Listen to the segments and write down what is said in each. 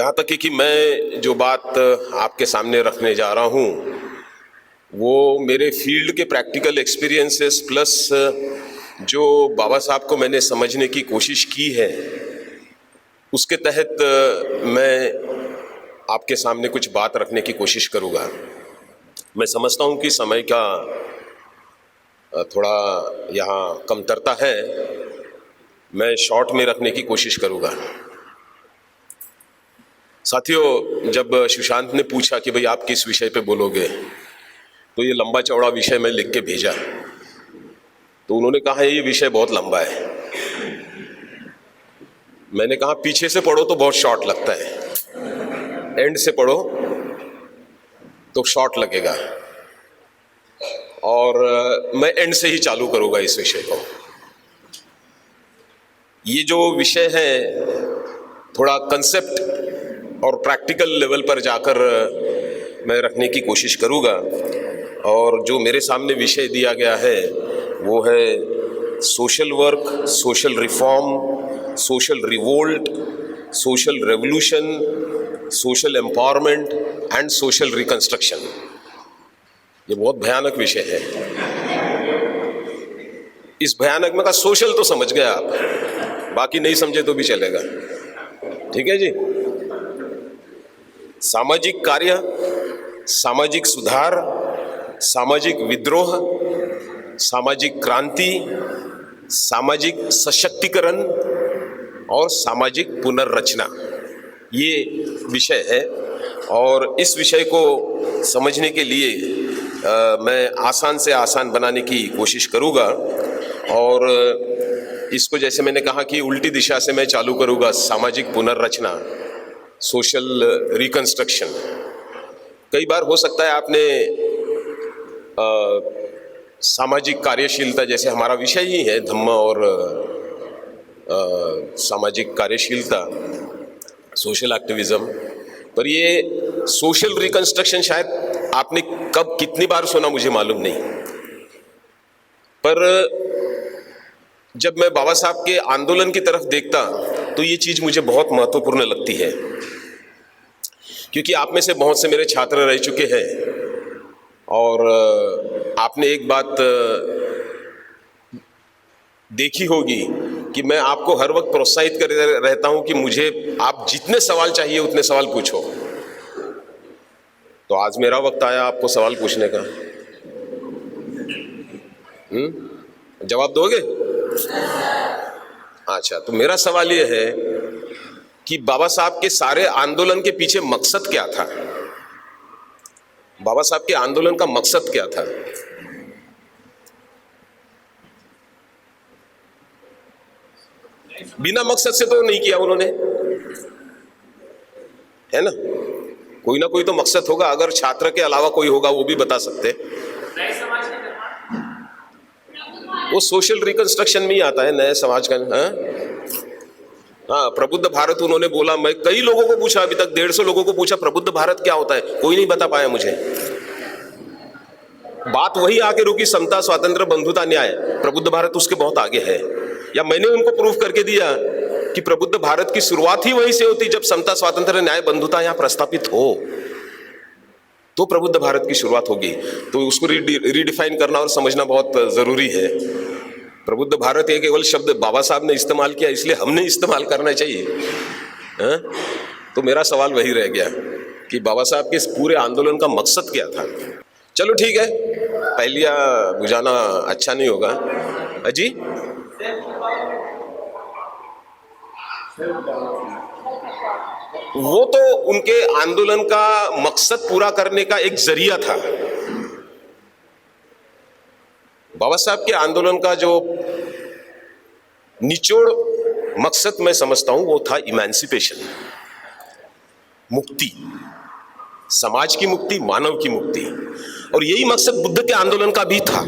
जहाँ तक है कि मैं जो बात आपके सामने रखने जा रहा हूँ वो मेरे फील्ड के प्रैक्टिकल एक्सपीरियंसेस प्लस जो बाबा साहब को मैंने समझने की कोशिश की है उसके तहत मैं आपके सामने कुछ बात रखने की कोशिश करूँगा। मैं समझता हूँ कि समय का थोड़ा यहाँ कमतरता है, मैं शॉर्ट में रखने की कोशिश करूँगा। साथियों, जब सुशांत ने पूछा कि भाई आप किस विषय पे बोलोगे, तो ये लंबा चौड़ा विषय मैं लिख के भेजा। तो उन्होंने कहा ये विषय बहुत लंबा है। मैंने कहा पीछे से पढ़ो तो बहुत शॉर्ट लगता है, एंड से पढ़ो तो शॉर्ट लगेगा, और मैं एंड से ही चालू करूँगा इस विषय को। ये जो विषय है थोड़ा कंसेप्ट और प्रैक्टिकल लेवल पर जाकर मैं रखने की कोशिश करूँगा। और जो मेरे सामने विषय दिया गया है वो है social work, social reform, social revolt, social revolution, social empowerment and social reconstruction. ये बहुत भयानक विषय है। इस भयानक में का सोशल तो समझ गए आप, बाकी नहीं समझे तो भी चलेगा, ठीक है जी। सामाजिक कार्य, सामाजिक सुधार, सामाजिक विद्रोह, सामाजिक क्रांति, सामाजिक सशक्तिकरण और सामाजिक पुनर्रचना, ये विषय है। और इस विषय को समझने के लिए मैं आसान से आसान बनाने की कोशिश करूँगा। और इसको जैसे मैंने कहा कि उल्टी दिशा से मैं चालू करूँगा, सामाजिक पुनर्रचना, सोशल रिकंस्ट्रक्शन। कई बार हो सकता है आपने सामाजिक कार्यशीलता, जैसे हमारा विषय ही है धम्म और सामाजिक कार्यशीलता, सोशल एक्टिविज्म, पर ये सोशल रिकंस्ट्रक्शन शायद आपने कब कितनी बार सुना मुझे मालूम नहीं। पर जब मैं बाबा साहब के आंदोलन की तरफ देखता तो ये चीज़ मुझे बहुत महत्वपूर्ण लगती है, क्योंकि आप में से बहुत से मेरे छात्र रह चुके हैं और आपने एक बात देखी होगी कि मैं आपको हर वक्त प्रोत्साहित कर रहता हूं कि मुझे आप जितने सवाल चाहिए उतने सवाल पूछो। तो आज मेरा वक्त आया आपको सवाल पूछने का। जवाब दोगे? अच्छा, तो मेरा सवाल यह है कि बाबा साहब के सारे आंदोलन के पीछे मकसद क्या था? बाबा साहब के आंदोलन का मकसद क्या था? बिना मकसद से तो नहीं किया उन्होंने, है ना? कोई ना कोई तो मकसद होगा। अगर छात्र के अलावा कोई होगा वो भी बता सकते। वो सोशल रिकंस्ट्रक्शन में ही आता है, नए समाज का। हाँ, प्रबुद्ध भारत उन्होंने बोला। मैं कई लोगों को पूछा, अभी तक 150 लोगों को पूछा प्रबुद्ध भारत क्या होता है, कोई नहीं बता पाया मुझे। बात वही आके रुकी, समता, स्वातंत्र, बंधुता, न्याय। प्रबुद्ध भारत उसके बहुत आगे है। या मैंने उनको प्रूफ करके दिया कि प्रबुद्ध भारत की शुरुआत ही वहीं से होती, जब समता, स्वातंत्र, न्याय, बंधुता यहां प्रस्थापित हो तो प्रबुद्ध भारत की शुरुआत होगी। तो उसको रीडिफाइन करना और समझना बहुत जरूरी है। प्रबुद्ध भारत ये केवल शब्द बाबा साहब ने इस्तेमाल किया, इसलिए हमने इस्तेमाल करना चाहिए। तो मेरा सवाल वही रह गया कि बाबा साहब के इस पूरे आंदोलन का मकसद क्या था। चलो ठीक है, पहलिया बुझाना अच्छा नहीं होगा। अजी, वो तो उनके आंदोलन का मकसद पूरा करने का एक जरिया था। बाबा साहब के आंदोलन का जो निचोड़ मकसद मैं समझता हूं वो था इमेंसिपेशन, मुक्ति, समाज की मुक्ति, मानव की मुक्ति। और यही मकसद बुद्ध के आंदोलन का भी था।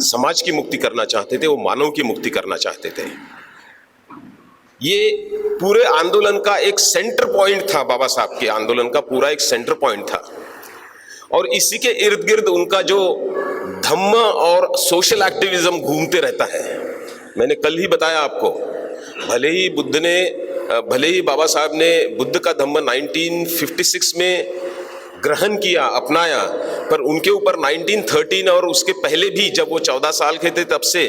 समाज की मुक्ति करना चाहते थे, वो मानव की मुक्ति करना चाहते थे। ये पूरे आंदोलन का एक सेंटर पॉइंट था। बाबा साहब के आंदोलन का पूरा एक सेंटर पॉइंट था। और इसी के इर्द गिर्द उनका जो धम्म और सोशल एक्टिविज्म घूमते रहता है। मैंने कल ही बताया आपको, भले ही बुद्ध ने भले ही बाबा साहब ने बुद्ध का धम्म 1956 में ग्रहण किया, अपनाया, पर उनके ऊपर 1913 और उसके पहले भी जब वो 14 साल के थे तब से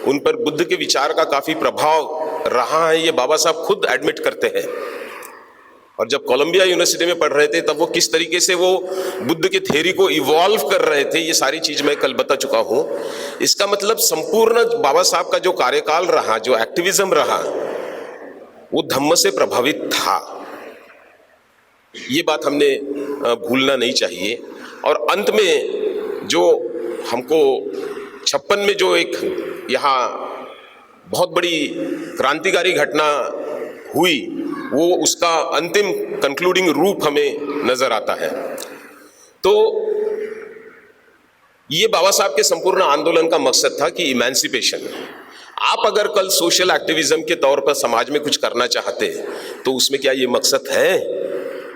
उन पर बुद्ध के विचार का काफी प्रभाव रहा है, ये बाबा साहब खुद एडमिट करते हैं। और जब कोलंबिया यूनिवर्सिटी में पढ़ रहे थे तब वो किस तरीके से वो बुद्ध के थ्योरी को इवॉल्व कर रहे थे, ये सारी चीज मैं कल बता चुका हूं। इसका मतलब संपूर्ण बाबा साहब का जो कार्यकाल रहा, जो एक्टिविज्म रहा, वो धम्म से प्रभावित था। ये बात हमने भूलना नहीं चाहिए। और अंत में जो हमको 56 में जो एक यहाँ बहुत बड़ी क्रांतिकारी घटना हुई, वो उसका अंतिम कंक्लूडिंग रूप हमें नजर आता है। तो ये बाबा साहब के संपूर्ण आंदोलन का मकसद था कि इमेंसिपेशन। आप अगर कल सोशल एक्टिविज्म के तौर पर समाज में कुछ करना चाहते तो उसमें क्या ये मकसद है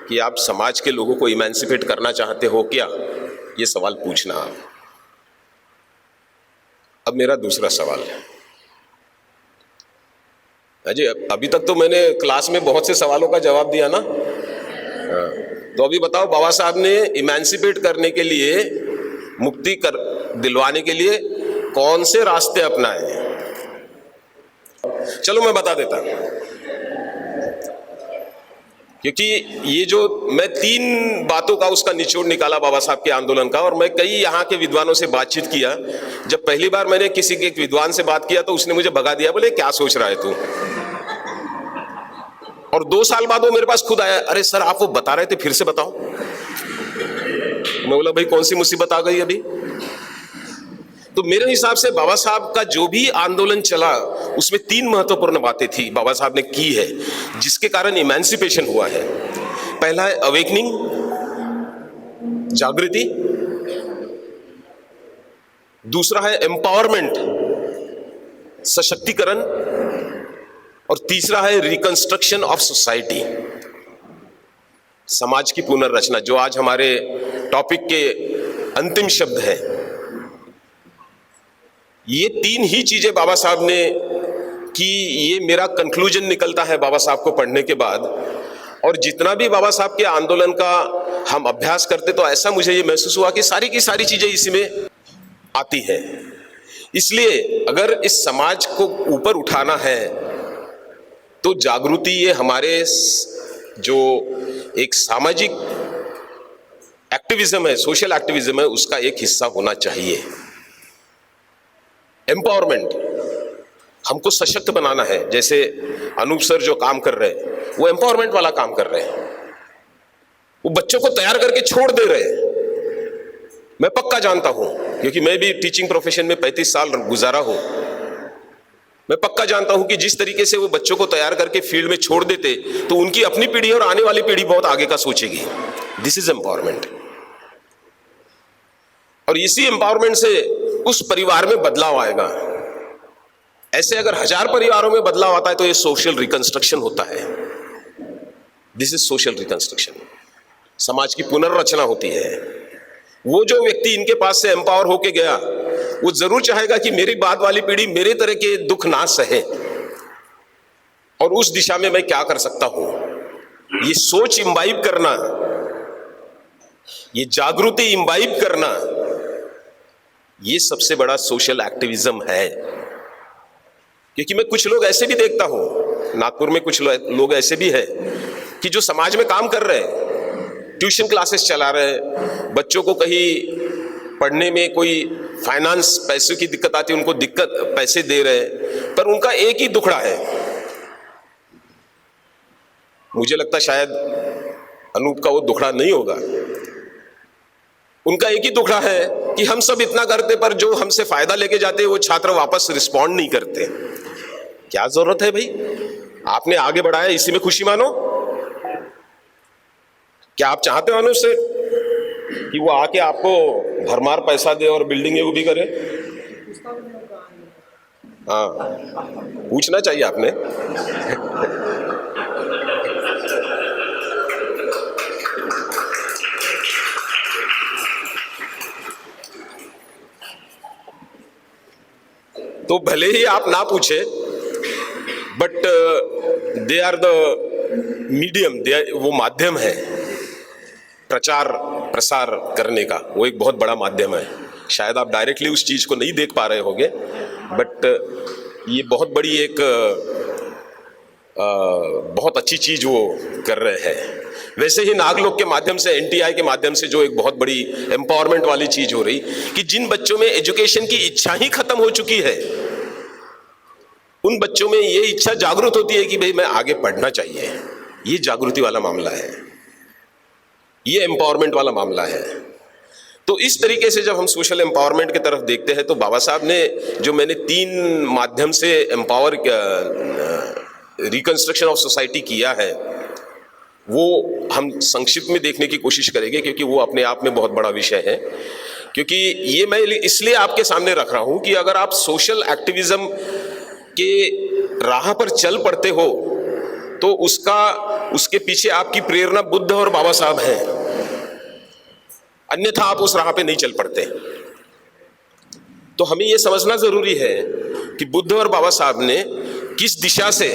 कि आप समाज के लोगों को इमेंसिपेट करना चाहते हो क्या? ये सवाल पूछना आप। अब मेरा दूसरा सवाल है। अजय, अभी तक तो मैंने क्लास में बहुत से सवालों का जवाब दिया ना। तो अभी बताओ, बाबा साहब ने इमेंसिपेट करने के लिए, मुक्ति कर दिलवाने के लिए कौन से रास्ते अपनाए? चलो मैं बता देता हूं, क्योंकि ये जो मैं 3 बातों का उसका निचोड़ निकाला बाबा साहब के आंदोलन का, और मैं कई यहाँ के विद्वानों से बातचीत किया। जब पहली बार मैंने किसी के एक विद्वान से बात किया तो उसने मुझे भगा दिया, बोले क्या सोच रहा है तू। और 2 साल बाद वो मेरे पास खुद आया, अरे सर आप वो बता रहे थे फिर से बताओ। मैं बोला भाई कौन सी मुसीबत आ गई अभी। तो मेरे हिसाब से बाबा साहब का जो भी आंदोलन चला उसमें 3 महत्वपूर्ण बातें थी बाबा साहब ने की है, जिसके कारण इमेंसिपेशन हुआ है। पहला है अवेकनिंग, जागृति। दूसरा है एम्पावरमेंट, सशक्तिकरण। और तीसरा है रिकंस्ट्रक्शन ऑफ सोसाइटी, समाज की पुनर्रचना, जो आज हमारे टॉपिक के अंतिम शब्द है। ये 3 ही चीजें बाबा साहब ने की। ये मेरा कंक्लूजन निकलता है बाबा साहब को पढ़ने के बाद। और जितना भी बाबा साहब के आंदोलन का हम अभ्यास करते तो ऐसा मुझे ये महसूस हुआ कि सारी की सारी चीजें इसी में आती हैं। इसलिए अगर इस समाज को ऊपर उठाना है तो जागृति, ये हमारे जो एक सामाजिक एक्टिविज्म है, सोशल एक्टिविज्म है, उसका एक हिस्सा होना चाहिए। एम्पावरमेंट, हमको सशक्त बनाना है। जैसे अनूप सर जो काम कर रहे हैं वो एम्पावरमेंट वाला काम कर रहे हैं, वो बच्चों को तैयार करके छोड़ दे रहे हैं। मैं पक्का जानता हूं, क्योंकि मैं भी टीचिंग प्रोफेशन में 35 साल गुजारा हूं। मैं पक्का जानता हूं कि जिस तरीके से वो बच्चों को तैयार करके फील्ड में छोड़ देते तो उनकी अपनी पीढ़ी और आने वाली पीढ़ी बहुत आगे का सोचेगी। This is empowerment. और इसी एम्पावरमेंट से उस परिवार में बदलाव आएगा। ऐसे अगर 1000 परिवारों में बदलाव आता है तो ये सोशल रिकंस्ट्रक्शन होता है। दिस इज सोशल रिकंस्ट्रक्शन, समाज की पुनर्रचना होती है। वो जो व्यक्ति इनके पास से एम्पावर होके गया वो जरूर चाहेगा कि मेरी बाद वाली पीढ़ी मेरे तरह के दुख ना सहे, और उस दिशा में मैं क्या कर सकता हूं। ये सोच इम्बाइब करना, ये जागृति इम्बाइब करना, ये सबसे बड़ा सोशल एक्टिविज्म है। क्योंकि मैं कुछ लोग ऐसे भी देखता हूं, नागपुर में कुछ लोग ऐसे भी हैं कि जो समाज में काम कर रहे हैं, ट्यूशन क्लासेस चला रहे हैं, बच्चों को कहीं पढ़ने में कोई फाइनेंस पैसों की दिक्कत आती है, उनको दिक्कत पैसे दे रहे हैं, पर उनका एक ही दुखड़ा है। मुझे लगता शायद अनूप का वो दुखड़ा नहीं होगा। उनका एक ही दुखड़ा है कि हम सब इतना करते पर जो हमसे फायदा लेके जाते वो छात्र वापस रिस्पॉन्ड नहीं करते। क्या जरूरत है भाई, आपने आगे बढ़ाया, इसी में खुशी मानो। क्या आप चाहते हो अनुज से कि वो आके आपको भरमार पैसा दे और बिल्डिंग वो भी करे? हाँ, पूछना चाहिए आपने। तो भले ही आप ना पूछे, but they are the medium, वो माध्यम है प्रचार प्रसार करने का, वो एक बहुत बड़ा माध्यम है। शायद आप डायरेक्टली उस चीज को नहीं देख पा रहे होंगे, बट ये बहुत बड़ी एक बहुत अच्छी चीज वो कर रहे हैं। वैसे ही नागलोक के माध्यम से, एनटीआई के माध्यम से जो एक बहुत बड़ी एम्पावरमेंट वाली चीज हो रही कि जिन बच्चों में एजुकेशन की इच्छा ही खत्म हो चुकी है, उन बच्चों में ये इच्छा जागृत होती है कि भाई मैं आगे पढ़ना चाहिए। ये जागृति वाला मामला है, ये एम्पावरमेंट वाला मामला है। तो इस तरीके से जब हम सोशल एम्पावरमेंट की तरफ देखते हैं तो बाबा साहब ने जो मैंने 3 माध्यम से एम्पावर रिकंस्ट्रक्शन ऑफ सोसाइटी किया है, वो हम संक्षिप्त में देखने की कोशिश करेंगे, क्योंकि वो अपने आप में बहुत बड़ा विषय है। क्योंकि ये मैं इसलिए आपके सामने रख रहा हूं कि अगर आप सोशल एक्टिविज्म के राह पर चल पड़ते हो तो उसके पीछे आपकी प्रेरणा बुद्ध और बाबा साहब हैं, अन्यथा आप उस राह पे नहीं चल पड़ते। तो हमें यह समझना जरूरी है कि बुद्ध और बाबा साहब ने किस दिशा से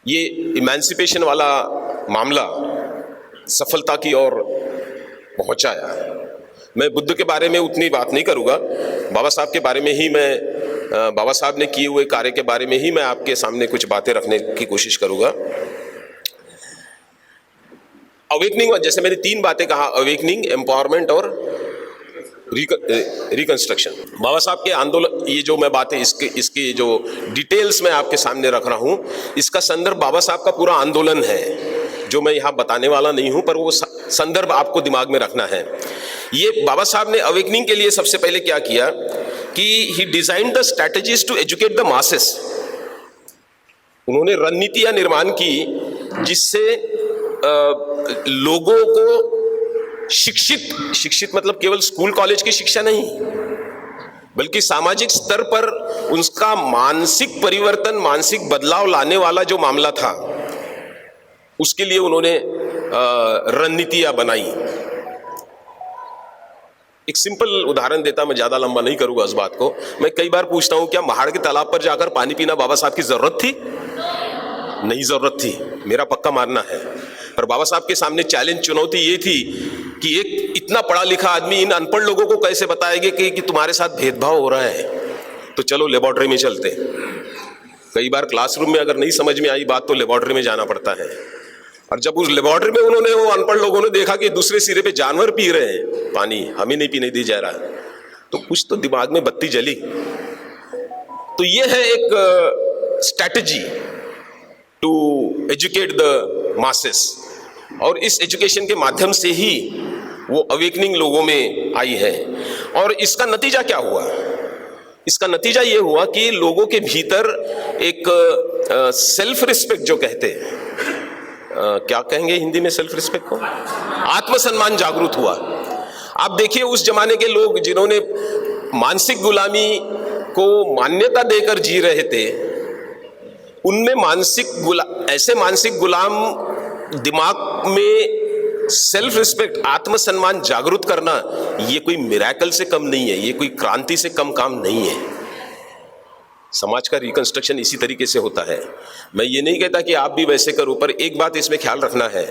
ये इमेंसिपेशन वाला मामला सफलता की ओर पहुंचाया। मैं बुद्ध के बारे में उतनी बात नहीं करूंगा, बाबा साहब के बारे में ही बाबा साहब ने किए हुए कार्य के बारे में ही मैं आपके सामने कुछ बातें रखने की कोशिश करूंगा। अवेकनिंग, जैसे मैंने 3 बातें कहा, अवेकनिंग, एम्पावरमेंट और रिकंस्ट्रक्शन। बाबा साहब के आंदोलन, ये जो मैं बातें इसके जो डिटेल्स में आपके सामने रख रहा हूं, इसका संदर्भ बाबा साहब का पूरा आंदोलन है, जो मैं यहां बताने वाला नहीं हूं, पर वो संदर्भ आपको दिमाग में रखना है। ये बाबा साहब ने अवेकनिंग के लिए सबसे पहले क्या किया कि ही designed the strategies to educate the masses. उन्होंने रणनीतियां निर्माण की जिससे लोगों को शिक्षित मतलब केवल स्कूल कॉलेज की शिक्षा नहीं, बल्कि सामाजिक स्तर पर उसका मानसिक परिवर्तन, मानसिक बदलाव लाने वाला जो मामला था, उसके लिए उन्होंने रणनीतियां बनाई। एक सिंपल उदाहरण देता, मैं ज्यादा लंबा नहीं करूंगा इस बात को। मैं कई बार पूछता हूं, क्या महाड़ के तालाब पर जाकर पानी पीना बाबा साहब की जरूरत थी? नहीं जरूरत थी, मेरा पक्का मानना है। पर बाबा साहब के सामने चैलेंज, चुनौती ये थी कि एक इतना पढ़ा लिखा आदमी इन अनपढ़ लोगों को कैसे बताएगा कि तुम्हारे साथ भेदभाव हो रहा है, तो चलो लेबोरेटरी में चलते। कई बार क्लासरूम में अगर नहीं समझ में आई बात तो लेबोरेटरी में जाना पड़ता है। और जब उस लेबोरेटरी में उन्होंने, वो अनपढ़ लोगों ने देखा कि दूसरे सिरे पे जानवर पी रहे हैं पानी, हमें नहीं पीने दी जा रहा, तो कुछ तो दिमाग में बत्ती जली। तो ये है एक strategy to educate the masses, और इस एजुकेशन के माध्यम से ही वो अवेकनिंग लोगों में आई है। और इसका नतीजा क्या हुआ? इसका नतीजा ये हुआ कि लोगों के भीतर एक सेल्फ रिस्पेक्ट, जो कहते हैं, क्या कहेंगे हिंदी में सेल्फ रिस्पेक्ट को, आत्मसम्मान जागृत हुआ। आप देखिए उस जमाने के लोग जिन्होंने मानसिक गुलामी को मान्यता देकर जी रहे थे, उनमें ऐसे मानसिक गुलाम दिमाग में सेल्फ रिस्पेक्ट, आत्मसम्मान जागृत करना, ये कोई मिरेकल से कम नहीं है, ये कोई क्रांति से कम काम नहीं है। समाज का रिकंस्ट्रक्शन इसी तरीके से होता है। मैं ये नहीं कहता कि आप भी वैसे करो, पर एक बात इसमें ख्याल रखना है,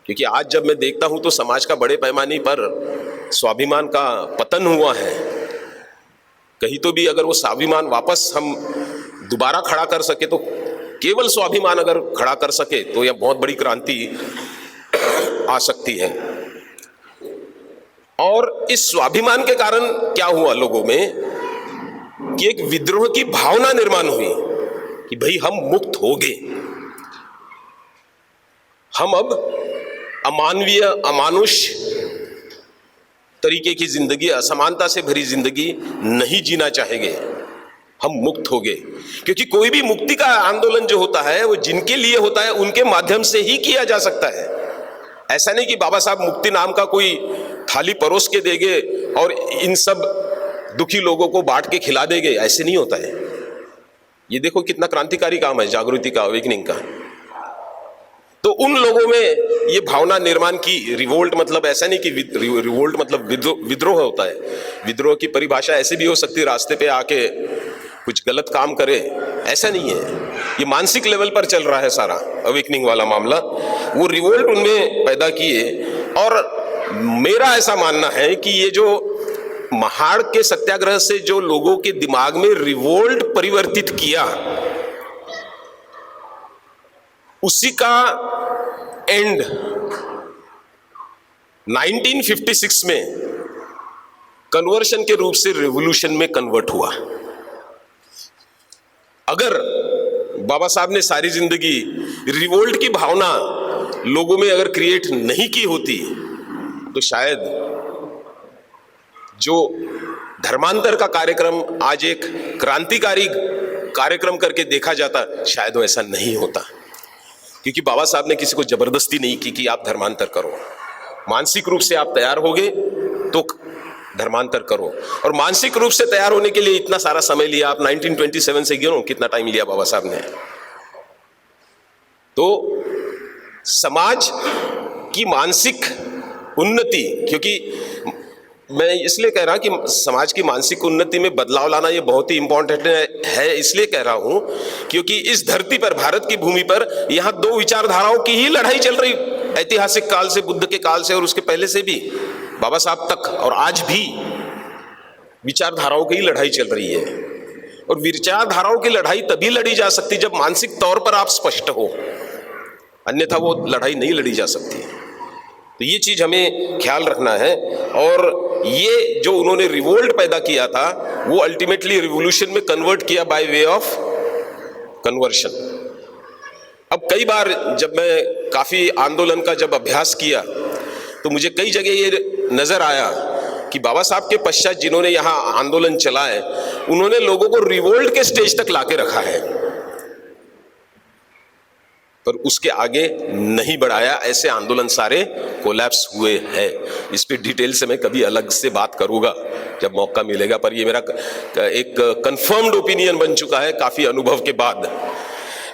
क्योंकि आज जब मैं देखता हूं तो समाज का बड़े पैमाने पर स्वाभिमान का पतन हुआ है। कहीं तो भी अगर वो स्वाभिमान वापस हम दोबारा खड़ा कर सके, तो केवल स्वाभिमान अगर खड़ा कर सके तो यह बहुत बड़ी क्रांति आ सकती है। और इस स्वाभिमान के कारण क्या हुआ लोगों में कि एक विद्रोह की भावना निर्माण हुई कि भाई हम मुक्त हो गए, हम अब अमानवीय, अमानुष तरीके की जिंदगी, असमानता से भरी जिंदगी नहीं जीना चाहेंगे, हम मुक्त हो गए। क्योंकि कोई भी मुक्ति का आंदोलन जो होता है वो जिनके लिए होता है उनके माध्यम से ही किया जा सकता है। ऐसा नहीं कि बाबा साहब मुक्ति नाम का कोई थाली परोस के देंगे और इन सब दुखी लोगों को बांट के खिला देंगे, ऐसे नहीं होता है। ये देखो कितना क्रांतिकारी काम है जागृति का, अवेकनिंग का। तो उन लोगों में ये भावना निर्माण की, रिवोल्ट मतलब ऐसा नहीं कि रिवोल्ट मतलब विद्रोह होता है। विद्रोह की परिभाषा ऐसे भी हो सकती है रास्ते पे आके कुछ गलत काम करे, ऐसा नहीं है। ये मानसिक लेवल पर चल रहा है सारा अवेकनिंग वाला मामला, वो रिवोल्ट उनमें पैदा किए। और मेरा ऐसा मानना है कि ये जो महाड़ के सत्याग्रह से जो लोगों के दिमाग में रिवोल्ट परिवर्तित किया, उसी का एंड 1956 में कन्वर्शन के रूप से रिवॉल्यूशन में कन्वर्ट हुआ। अगर बाबा साहब ने सारी जिंदगी रिवोल्ट की भावना लोगों में अगर क्रिएट नहीं की होती, तो शायद जो धर्मांतर का कार्यक्रम आज एक क्रांतिकारी कार्यक्रम करके देखा जाता, शायद वो ऐसा नहीं होता। क्योंकि बाबा साहब ने किसी को जबरदस्ती नहीं की कि आप धर्मांतर करो। मानसिक रूप से आप तैयार होगे तो धर्मांतर करो, और मानसिक रूप से तैयार होने के लिए इतना सारा समय लिया। आप 1927 से गिनो कितना टाइम लिया बाबा साहब ने। तो समाज की मानसिक उन्नति, क्योंकि मैं इसलिए कह रहा कि समाज की मानसिक उन्नति में बदलाव लाना ये बहुत ही इंपॉर्टेंट है, इसलिए कह रहा हूं क्योंकि इस धरती पर, भारत की भूमि पर, यहां दो विचारधाराओं की ही लड़ाई चल रही, ऐतिहासिक काल से, बुद्ध के काल से और उसके पहले से भी, बाबा साहब तक, और आज भी विचारधाराओं की ही लड़ाई चल रही है। और विचारधाराओं की लड़ाई तभी लड़ी जा सकती जब मानसिक तौर पर आप स्पष्ट हो, अन्यथा वो लड़ाई नहीं लड़ी जा सकती। तो ये चीज हमें ख्याल रखना है। और ये जो उन्होंने रिवोल्ट पैदा किया था, वो अल्टीमेटली रिवॉल्यूशन में कन्वर्ट किया बाय वे ऑफ कन्वर्शन। अब कई बार जब मैं काफी आंदोलन का जब अभ्यास किया, तो मुझे कई जगह ये नजर आया कि बाबा साहब के पश्चात जिन्होंने यहाँ आंदोलन चलाए, उन्होंने लोगों को रिवोल्ट के स्टेज तक लाके रखा है, पर उसके आगे नहीं बढ़ाया। ऐसे आंदोलन सारे कोलैप्स हुए हैं। इस पे डिटेल से मैं कभी अलग से बात करूंगा जब मौका मिलेगा, पर ये मेरा एक कंफर्म्ड ओपिनियन बन चुका है काफी अनुभव के बाद।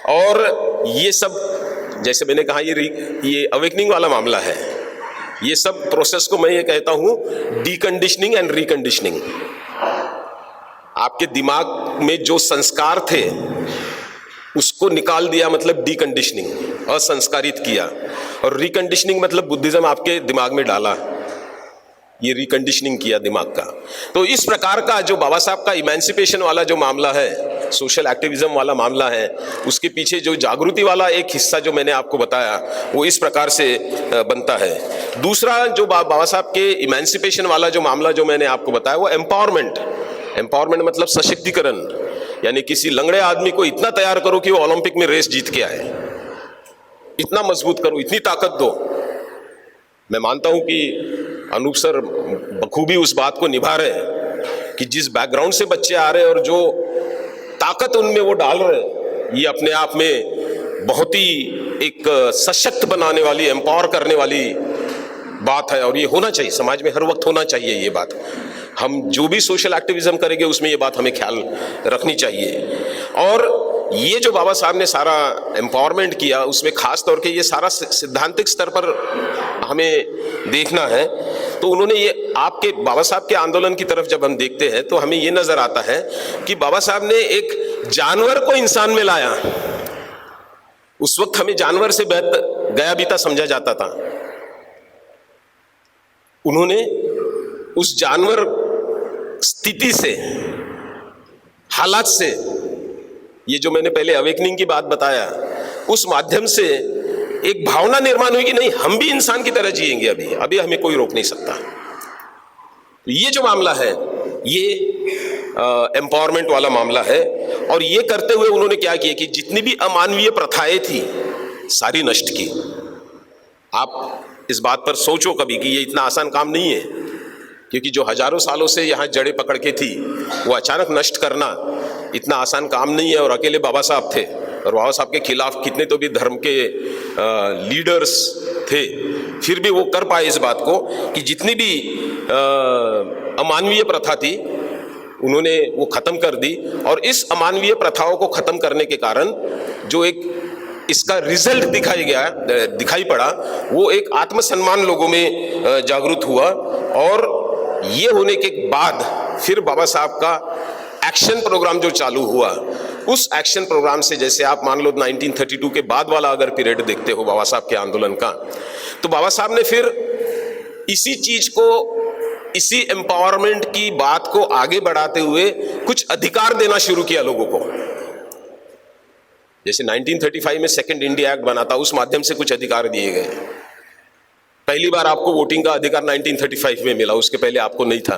और ये सब, जैसे मैंने कहा, ये अवेकनिंग वाला मामला है। ये सब प्रोसेस को मैं ये कहता हूं डीकंडीशनिंग एंड रिकंडीशनिंग। आपके दिमाग में जो संस्कार थे उसको निकाल दिया, मतलब डीकंडीशनिंग, असंस्कारित किया। और रिकंडीशनिंग मतलब बुद्धिज्म आपके दिमाग में डाला, ये रिकंडीशनिंग किया दिमाग का। तो इस प्रकार का जो बाबा साहब का इमेंसिपेशन वाला जो मामला है, सोशल एक्टिविज्म वाला मामला है, उसके पीछे जो जागृति वाला एक हिस्सा जो मैंने आपको बताया, वो इस प्रकार से बनता है। दूसरा जो बाबा साहब के इमेंसिपेशन वाला जो मामला जो मैंने आपको बताया, वो एम्पावरमेंट। एम्पावरमेंट मतलब सशक्तिकरण, यानी किसी लंगड़े आदमी को इतना तैयार करो कि वो ओलंपिक में रेस जीत के आए, इतना मजबूत करो, इतनी ताकत दो। मैं मानता हूं कि अनूप सर बखूबी उस बात को निभा रहे हैं कि जिस बैकग्राउंड से बच्चे आ रहे हैं और जो ताकत उनमें वो डाल रहे हैं, ये अपने आप में बहुत ही एक सशक्त बनाने वाली, एम्पावर करने वाली बात है। और ये होना चाहिए, समाज में हर वक्त होना चाहिए ये बात। हम जो भी सोशल एक्टिविज्म करेंगे उसमें ये बात हमें ख्याल रखनी चाहिए। और ये जो बाबा साहब ने सारा एम्पावरमेंट किया, उसमें खास तौर के ये सारा सिद्धांतिक स्तर पर हमें देखना है। तो उन्होंने ये, आपके बाबा साहब के आंदोलन की तरफ जब हम देखते हैं तो हमें ये नजर आता है कि बाबा साहब ने एक जानवर को इंसान में लाया। उस वक्त हमें जानवर से गया बीता समझा जाता था। उन्होंने उस जानवर स्थिति से, हालात से, ये जो मैंने पहले अवेकनिंग की बात बताया, उस माध्यम से एक भावना निर्माण हुई कि नहीं, हम भी इंसान की तरह जिएंगे, अभी हमें कोई रोक नहीं सकता। तो ये जो मामला है, ये एम्पावरमेंट वाला मामला है। और ये करते हुए उन्होंने क्या किया कि जितनी भी अमानवीय प्रथाएं थी सारी नष्ट की। आप इस बात पर सोचो कभी कि ये इतना आसान काम नहीं है, क्योंकि जो हजारों सालों से यहाँ जड़ें पकड़ के थी, वो अचानक नष्ट करना इतना आसान काम नहीं है। और अकेले बाबा साहब थे, और बाबा साहब के खिलाफ कितने तो भी धर्म के लीडर्स थे, फिर भी वो कर पाए इस बात को कि जितनी भी अमानवीय प्रथा थी उन्होंने वो खत्म कर दी। और इस अमानवीय प्रथाओं को खत्म करने के कारण जो एक इसका रिजल्ट दिखाई पड़ा, वो एक आत्मसम्मान लोगों में जागृत हुआ। और ये होने के बाद फिर बाबा साहब का एक्शन प्रोग्राम जो चालू हुआ, उस एक्शन प्रोग्राम से, जैसे आप मान लो 1932 के बाद वाला अगर पीरियड देखते हो बाबा साहब के आंदोलन का, तो बाबा साहब ने फिर इसी चीज को, इसी एम्पावरमेंट की बात को आगे बढ़ाते हुए कुछ अधिकार देना शुरू किया लोगों को। जैसे 1935 में सेकंड इंडिया एक्ट बना था, उस माध्यम से कुछ अधिकार दिए गए। पहली बार आपको वोटिंग का अधिकार 1935 में मिला, उसके पहले आपको नहीं था।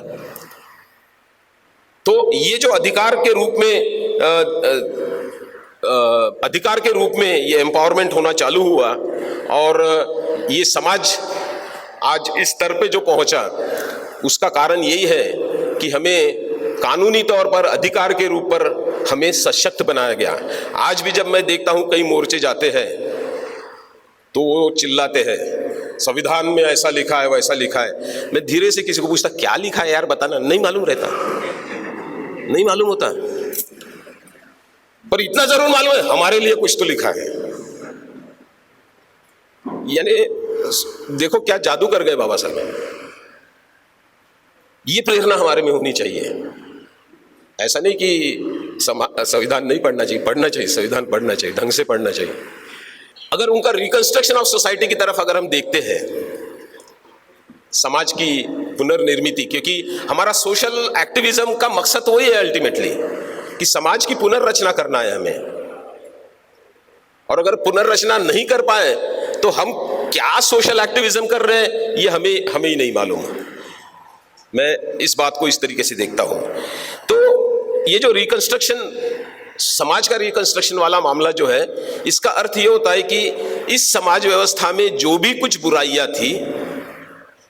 तो ये जो अधिकार के रूप में ये एम्पावरमेंट होना चालू हुआ, और ये समाज आज इस स्तर पे जो पहुंचा, उसका कारण यही है कि हमें कानूनी तौर पर अधिकार के रूप पर हमें सशक्त बनाया गया। आज भी जब मैं देखता हूं कई मोर्चे जाते हैं तो वो चिल्लाते हैं संविधान में ऐसा लिखा है, वैसा लिखा है। मैं धीरे से किसी को पूछता, क्या लिखा है यार बताना, नहीं मालूम रहता, नहीं मालूम होता, पर इतना जरूर मालूम है हमारे लिए कुछ तो लिखा है। यानी देखो क्या जादू कर गए बाबा साहब। ये प्रेरणा हमारे में होनी चाहिए। ऐसा नहीं कि संविधान नहीं पढ़ना चाहिए, पढ़ना चाहिए, संविधान पढ़ना चाहिए, ढंग से पढ़ना चाहिए। अगर उनका रिकंस्ट्रक्शन ऑफ सोसाइटी की तरफ अगर हम देखते हैं, समाज की पुनर्निर्मिति, क्योंकि हमारा सोशल एक्टिविज्म का मकसद वही है अल्टीमेटली, कि समाज की पुनर्रचना करना है हमें। और अगर पुनर्रचना नहीं कर पाए तो हम क्या सोशल एक्टिविज्म कर रहे हैं ये हमें ही नहीं मालूम। मैं इस बात को इस तरीके से देखता हूं। तो ये जो रिकंस्ट्रक्शन, समाज का रिकंस्ट्रक्शन वाला मामला जो है, इसका अर्थ ये होता है कि इस समाज व्यवस्था में जो भी कुछ बुराइयां थी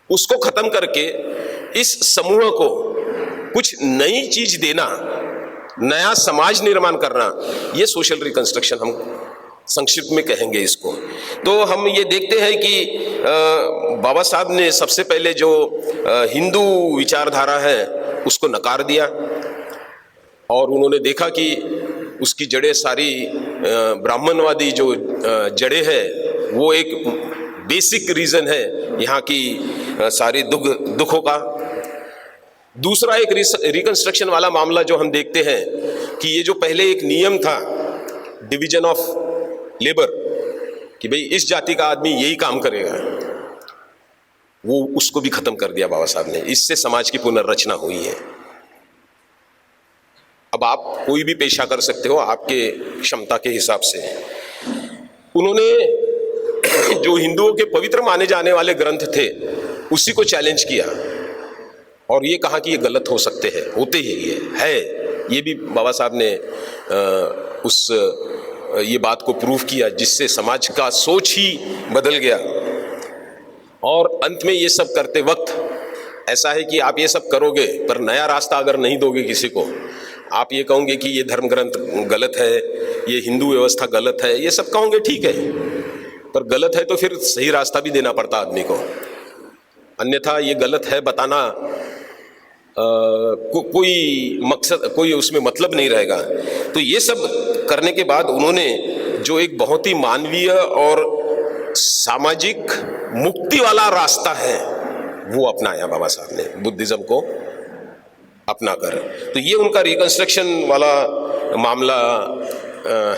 उसको खत्म करके इस समूह को कुछ नई चीज देना, नया समाज निर्माण करना, ये सोशल रिकंस्ट्रक्शन हम संक्षिप्त में कहेंगे इसको। तो हम ये देखते हैं कि बाबा साहब ने सबसे पहले जो हिंदू विचारधारा है उसको नकार दिया, और उन्होंने देखा कि उसकी जड़ें सारी ब्राह्मणवादी जो जड़ें हैं, वो एक बेसिक रीजन है यहाँ की सारी दुखों का। दूसरा एक रिकंस्ट्रक्शन वाला मामला जो हम देखते हैं कि ये जो पहले एक नियम था डिवीजन ऑफ लेबर, कि भाई इस जाति का आदमी यही काम करेगा, वो उसको भी खत्म कर दिया बाबा साहब ने। इससे समाज की पुनर्रचना हुई है। अब आप कोई भी पेशा कर सकते हो आपके क्षमता के हिसाब से। उन्होंने जो हिंदुओं के पवित्र माने जाने वाले ग्रंथ थे उसी को चैलेंज किया और ये कहा कि ये गलत हो सकते हैं, होते ही है। ये भी बाबा साहब ने ये बात को प्रूव किया, जिससे समाज का सोच ही बदल गया। और अंत में ये सब करते वक्त ऐसा है कि आप ये सब करोगे पर नया रास्ता अगर नहीं दोगे किसी को, आप ये कहोगे कि ये धर्म ग्रंथ गलत है, ये हिंदू व्यवस्था गलत है, ये सब कहोगे ठीक है, पर गलत है तो फिर सही रास्ता भी देना पड़ता आदमी को। अन्यथा ये गलत है बताना कोई मकसद, कोई उसमें मतलब नहीं रहेगा। तो ये सब करने के बाद उन्होंने जो एक बहुत ही मानवीय और सामाजिक मुक्ति वाला रास्ता है वो अपनाया बाबा साहब ने, बुद्धिज्म को अपनाकर। तो ये उनका रिकंस्ट्रक्शन वाला मामला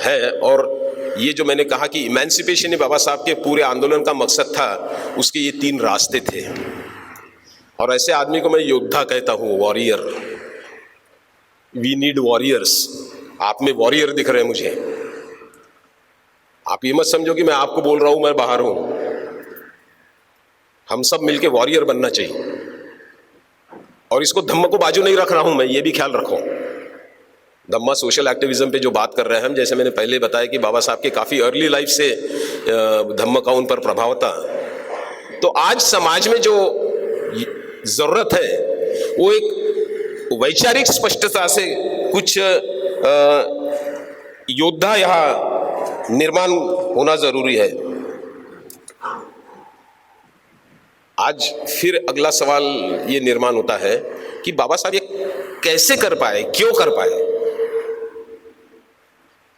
है। और ये जो मैंने कहा कि इमेंसिपेशन बाबा साहब के पूरे आंदोलन का मकसद था, उसके ये 3 रास्ते थे। और ऐसे आदमी को मैं योद्धा कहता हूँ, वॉरियर। We need warriors. आप में वॉरियर दिख रहे हैं मुझे। आप ये मत समझो कि मैं आपको बोल रहा हूं मैं बाहर हूं। हम सब मिलके वॉरियर बनना चाहिए। और इसको धम्म को बाजू नहीं रख रहा हूं मैं, ये भी ख्याल रखो। धम्मा सोशल एक्टिविज्म पे जो बात कर रहे हैं हम, जैसे मैंने पहले बताया कि बाबा साहब के काफी अर्ली लाइफ से धम्म का उन पर प्रभाव था। तो आज समाज में जो जरूरत है वो एक वैचारिक स्पष्टता से कुछ योद्धा यहाँ निर्माण होना जरूरी है। आज फिर अगला सवाल ये निर्माण होता है कि बाबा साहब ये कैसे कर पाए, क्यों कर पाए,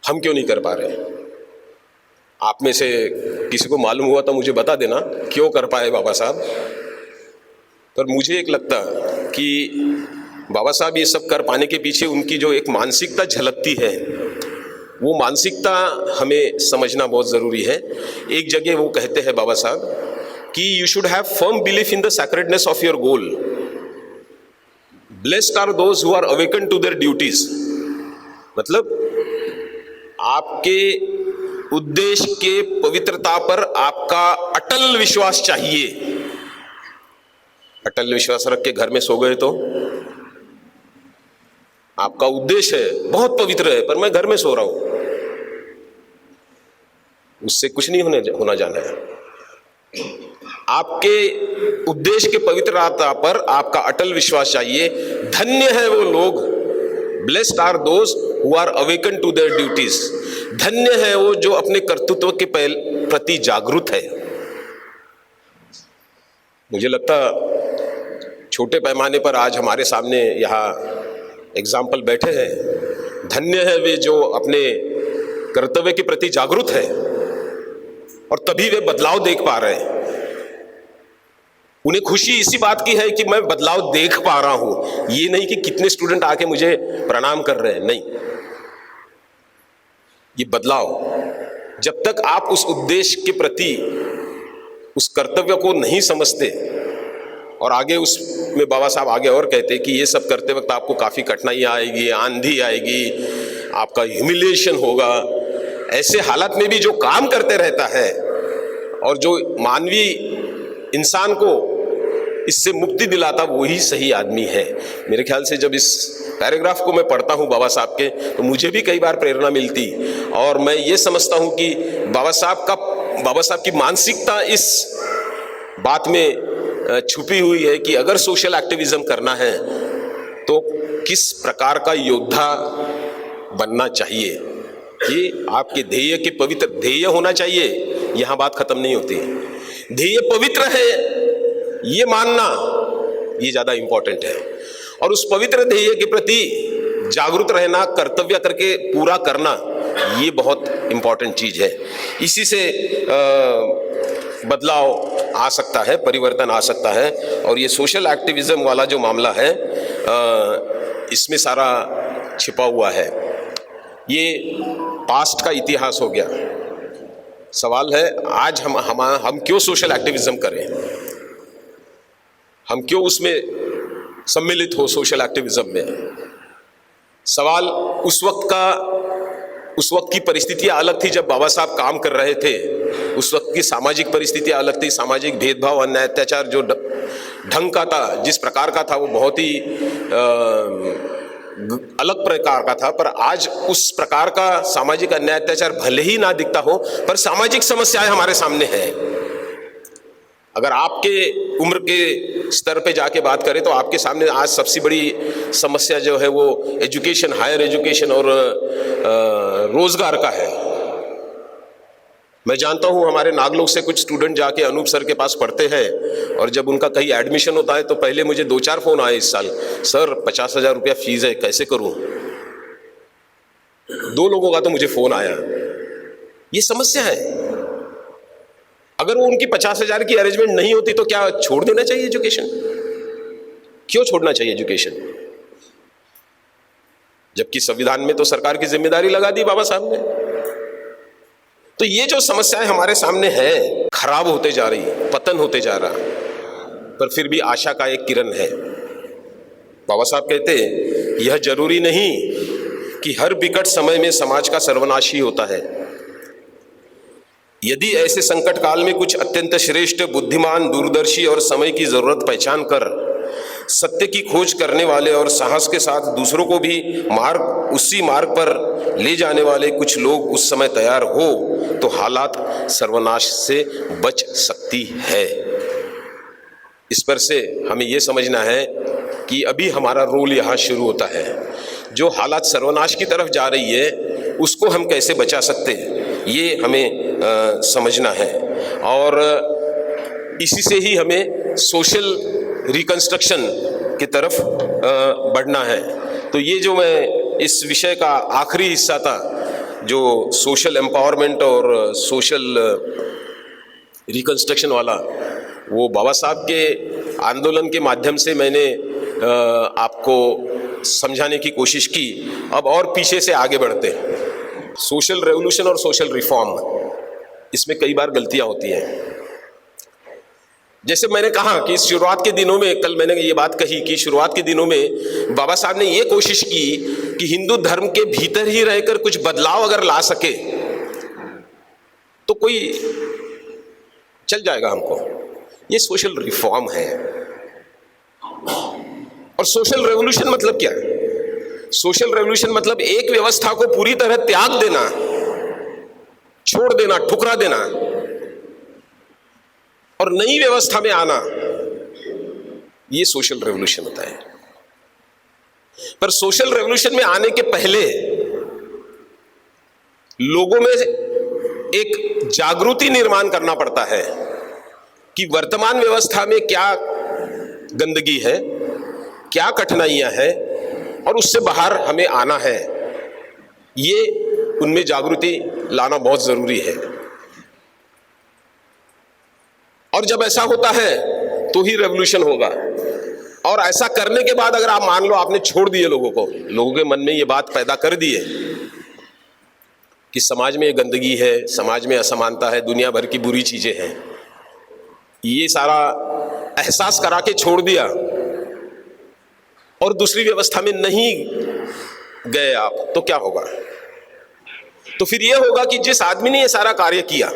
हम क्यों नहीं कर पा रहे? आप में से किसी को मालूम हुआ तो मुझे बता देना क्यों कर पाए बाबा साहब। पर मुझे एक लगता कि बाबा साहब ये सब कर पाने के पीछे उनकी जो एक मानसिकता झलकती है वो मानसिकता हमें समझना बहुत ज़रूरी है। एक जगह वो कहते हैं बाबा साहब कि you should have firm belief in the sacredness of your goal, blessed are those who are awaken to their duties. मतलब आपके उद्देश्य के पवित्रता पर आपका अटल विश्वास चाहिए। अटल विश्वास रख के घर में सो गए तो आपका उद्देश्य है बहुत पवित्र है, पर मैं घर में सो रहा हूं, उससे कुछ नहीं होना जाना है। आपके उद्देश्य के पवित्रता पर आपका अटल विश्वास चाहिए। धन्य है वो लोग, blessed are those who are awaken to their duties. धन्य है वो जो अपने कर्तृत्व के प्रति जागरूक है। मुझे लगता छोटे पैमाने पर आज हमारे सामने यहाँ एग्जाम्पल बैठे हैं। धन्य है वे जो अपने कर्तव्य के प्रति जागरूक है और तभी वे बदलाव देख पा रहे हैं। उन्हें खुशी इसी बात की है कि मैं बदलाव देख पा रहा हूं, ये नहीं कि कितने स्टूडेंट आके मुझे प्रणाम कर रहे हैं। नहीं, ये बदलाव, जब तक आप उस उद्देश्य के प्रति उस कर्तव्य को नहीं समझते, और आगे उसमें बाबा साहब आगे और कहते कि ये सब करते वक्त आपको काफ़ी कठिनाइयाँ आएगी, आंधी आएगी, आपका ह्यूमिलिएशन होगा। ऐसे हालात में भी जो काम करते रहता है और जो मानवीय इंसान को इससे मुक्ति दिलाता, वही सही आदमी है। मेरे ख्याल से जब इस पैराग्राफ को मैं पढ़ता हूँ बाबा साहब के, तो मुझे भी कई बार प्रेरणा मिलती और मैं ये समझता हूँ कि बाबा साहब की मानसिकता इस बात में छुपी हुई है कि अगर सोशल एक्टिविज्म करना है तो किस प्रकार का योद्धा बनना चाहिए। ये आपके ध्येय के पवित्र ध्येय होना चाहिए, यहां बात खत्म नहीं होती। ध्येय पवित्र है ये मानना, ये ज्यादा इंपॉर्टेंट है। और उस पवित्र ध्येय के प्रति जागरूक रहना, कर्तव्य करके पूरा करना, ये बहुत इंपॉर्टेंट चीज है। इसी से बदलाव आ सकता है, परिवर्तन आ सकता है। और ये सोशल एक्टिविज्म वाला जो मामला है, इसमें सारा छिपा हुआ है। ये पास्ट का इतिहास हो गया। सवाल है आज हम क्यों सोशल एक्टिविज्म करें, हम क्यों उसमें सम्मिलित हो सोशल एक्टिविज्म में। सवाल उस वक्त की परिस्थितियां अलग थी जब बाबा साहब काम कर रहे थे। उस वक्त की सामाजिक परिस्थितियां अलग थी। सामाजिक भेदभाव, अन्याय, अत्याचार जो ढंग का था, जिस प्रकार का था, वो बहुत ही अलग प्रकार का था। पर आज उस प्रकार का सामाजिक अन्याय अत्याचार भले ही ना दिखता हो, पर सामाजिक समस्याएं हमारे सामने हैं। अगर आपके उम्र के स्तर पे जाके बात करें तो आपके सामने आज सबसे बड़ी समस्या जो है वो एजुकेशन, हायर एजुकेशन और रोजगार का है। मैं जानता हूं हमारे नागलोक से कुछ स्टूडेंट जाके अनूप सर के पास पढ़ते हैं, और जब उनका कहीं एडमिशन होता है तो पहले मुझे 2-4 फोन आए इस साल, सर 50,000 रुपया फीस है, कैसे करूं। 2 लोगों का तो मुझे फोन आया। ये समस्या है। अगर वो उनकी 50,000 की अरेंजमेंट नहीं होती तो क्या छोड़ देना चाहिए एजुकेशन? क्यों छोड़ना चाहिए एजुकेशन? जबकि संविधान में तो सरकार की जिम्मेदारी लगा दी बाबा साहब ने। तो ये जो समस्याएं हमारे सामने है, खराब होते जा रही, पतन होते जा रहा, पर फिर भी आशा का एक किरण है। बाबा साहब कहते यह जरूरी नहीं कि हर विकट समय में समाज का सर्वनाश ही होता है। यदि ऐसे संकट काल में कुछ अत्यंत श्रेष्ठ, बुद्धिमान, दूरदर्शी और समय की जरूरत पहचान कर सत्य की खोज करने वाले और साहस के साथ दूसरों को भी उसी मार्ग पर ले जाने वाले कुछ लोग उस समय तैयार हो, तो हालात सर्वनाश से बच सकती है। इस पर से हमें यह समझना है कि अभी हमारा रोल यहाँ शुरू होता है। जो हालात सर्वनाश की तरफ जा रही है, उसको हम कैसे बचा सकते हैं, ये हमें समझना है। और इसी से ही हमें सोशल रिकंस्ट्रक्शन की तरफ बढ़ना है। तो ये जो मैं इस विषय का आखिरी हिस्सा था, जो सोशल एम्पावरमेंट और सोशल रिकंस्ट्रक्शन वाला, वो बाबा साहब के आंदोलन के माध्यम से मैंने आपको समझाने की कोशिश की। अब और पीछे से आगे बढ़ते हैं। सोशल रेवोल्यूशन और सोशल रिफॉर्म, इसमें कई बार गलतियां होती हैं। जैसे मैंने कहा कि शुरुआत के दिनों में, कल मैंने ये बात कही कि शुरुआत के दिनों में बाबा साहब ने ये कोशिश की कि हिंदू धर्म के भीतर ही रहकर कुछ बदलाव अगर ला सके तो कोई चल जाएगा हमको। ये सोशल रिफॉर्म है। और सोशल रेवोल्यूशन मतलब क्या है? सोशल रेवोल्यूशन मतलब एक व्यवस्था को पूरी तरह त्याग देना, छोड़ देना, ठुकरा देना और नई व्यवस्था में आना, ये सोशल रेवोल्यूशन होता है। पर सोशल रेवोल्यूशन में आने के पहले लोगों में एक जागृति निर्माण करना पड़ता है कि वर्तमान व्यवस्था में क्या गंदगी है, क्या कठिनाइयां हैं और उससे बाहर हमें आना है। ये उनमें जागृति लाना बहुत जरूरी है। और जब ऐसा होता है तो ही रेवोल्यूशन होगा। और ऐसा करने के बाद अगर आप मान लो आपने छोड़ दिए लोगों को, लोगों के मन में ये बात पैदा कर दी है कि समाज में गंदगी है, समाज में असमानता है, दुनिया भर की बुरी चीजें हैं, ये सारा एहसास करा के छोड़ दिया और दूसरी व्यवस्था में नहीं गए आप, तो क्या होगा? तो फिर यह होगा कि जिस आदमी ने यह सारा कार्य किया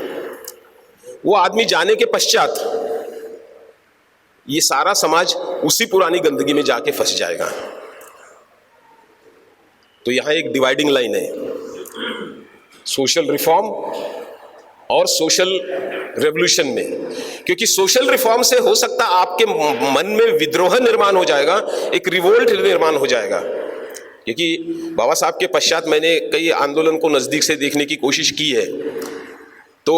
वो आदमी जाने के पश्चात ये सारा समाज उसी पुरानी गंदगी में जाके फंस जाएगा। तो यहां एक डिवाइडिंग लाइन है, सोशल रिफॉर्म और सोशल रेवोल्यूशन में। क्योंकि सोशल रिफॉर्म से हो सकता आपके मन में विद्रोह निर्माण हो जाएगा, एक रिवोल्ट निर्माण हो जाएगा। क्योंकि बाबा साहब के पश्चात मैंने कई आंदोलन को नजदीक से देखने की कोशिश की है। तो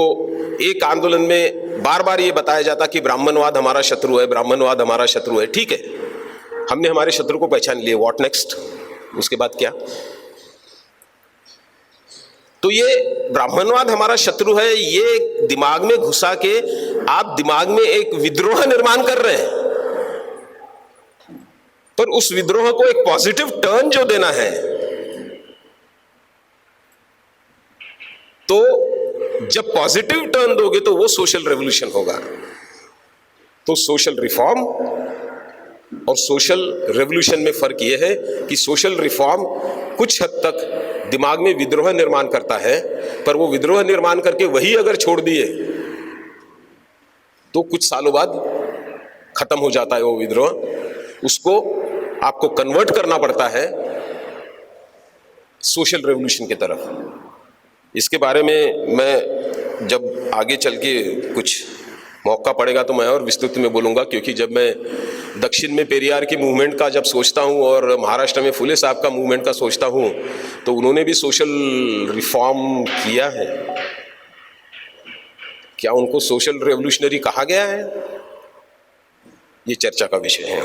एक आंदोलन में बार बार ये बताया जाता कि ब्राह्मणवाद हमारा शत्रु है, ब्राह्मणवाद हमारा शत्रु है। ठीक है, हमने हमारे शत्रु को पहचान लिए, व्हाट नेक्स्ट? उसके बाद क्या? तो ये ब्राह्मणवाद हमारा शत्रु है, ये दिमाग में घुसा के आप दिमाग में एक विद्रोह निर्माण कर रहे हैं। पर उस विद्रोह को एक पॉजिटिव टर्न जो देना है, तो जब पॉजिटिव टर्न दोगे तो वो सोशल रेवोल्यूशन होगा। तो सोशल रिफॉर्म और सोशल रेवोल्यूशन में फर्क यह है कि सोशल रिफॉर्म कुछ हद तक दिमाग में विद्रोह निर्माण करता है, पर वो विद्रोह निर्माण करके वही अगर छोड़ दिए तो कुछ सालों बाद खत्म हो जाता है वो विद्रोह। उसको आपको कन्वर्ट करना पड़ता है सोशल रेवोल्यूशन की तरफ। इसके बारे में मैं जब आगे चल के कुछ मौका पड़ेगा तो मैं और विस्तृत में बोलूँगा। क्योंकि जब मैं दक्षिण में पेरियार की मूवमेंट का जब सोचता हूँ और महाराष्ट्र में फुले साहब का मूवमेंट का सोचता हूँ, तो उन्होंने भी सोशल रिफॉर्म किया है। क्या उनको सोशल रेवोल्यूशनरी कहा गया है? ये चर्चा का विषय है।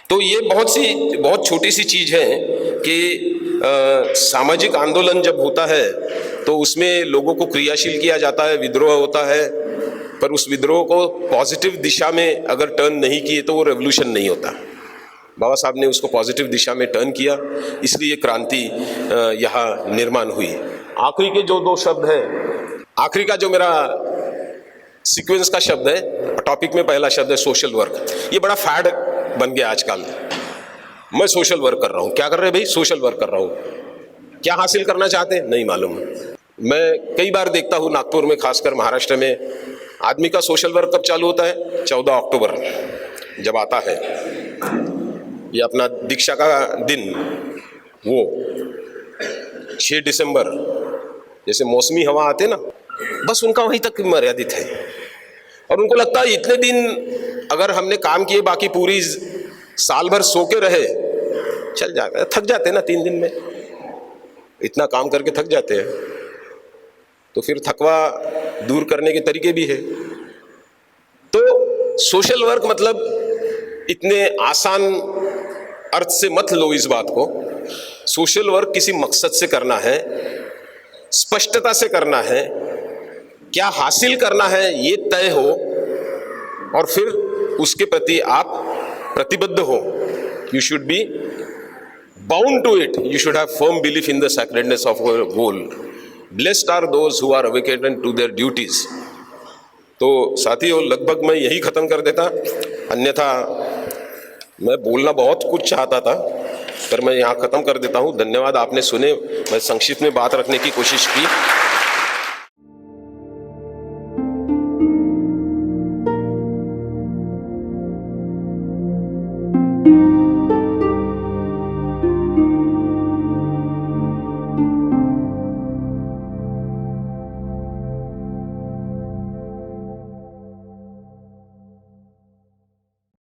तो ये बहुत छोटी सी चीज़ है कि सामाजिक आंदोलन जब होता है तो उसमें लोगों को क्रियाशील किया जाता है, विद्रोह होता है, पर उस विद्रोह को पॉजिटिव दिशा में अगर टर्न नहीं किए तो वो रेवोल्यूशन नहीं होता। बाबा साहब ने उसको पॉजिटिव दिशा में टर्न किया, इसलिए क्रांति यहाँ निर्माण हुई। आखिरी के जो दो शब्द हैं, आखिरी का जो मेरा सीक्वेंस का शब्द है, टॉपिक में पहला शब्द है सोशल वर्क। ये बड़ा फैड बन गया आजकल। मैं सोशल वर्क कर रहा हूँ। क्या कर रहे हैं भाई? सोशल वर्क कर रहा हूँ। क्या हासिल करना चाहते हैं? नहीं मालूम। मैं कई बार देखता हूँ नागपुर में, खासकर महाराष्ट्र में, आदमी का सोशल वर्क कब चालू होता है? 14 अक्टूबर जब आता है, ये अपना दीक्षा का दिन, वो 6 दिसंबर जैसे मौसमी हवा आते ना, बस उनका वहीं तक मर्यादित है। और उनको लगता है इतने दिन अगर हमने काम किए, बाकी पूरी साल भर सो के रहे, चल जाएगा। थक जाते हैं ना 3 दिन में, इतना काम करके थक जाते हैं। तो फिर थकवा दूर करने के तरीके भी है। तो सोशल वर्क मतलब इतने आसान अर्थ से मत लो इस बात को। सोशल वर्क किसी मकसद से करना है, स्पष्टता से करना है, क्या हासिल करना है ये तय हो, और फिर उसके प्रति आप प्रतिबद्ध हो। You should be bound to it, you should have firm belief in the sacredness of your goal. Blessed are those who are awakened to their duties. तो साथियों, लगभग मैं यही खत्म कर देता, अन्यथा मैं बोलना बहुत कुछ चाहता था, पर मैं यहाँ खत्म कर देता हूँ। धन्यवाद, आपने सुने। मैं संक्षिप्त में बात रखने की कोशिश की।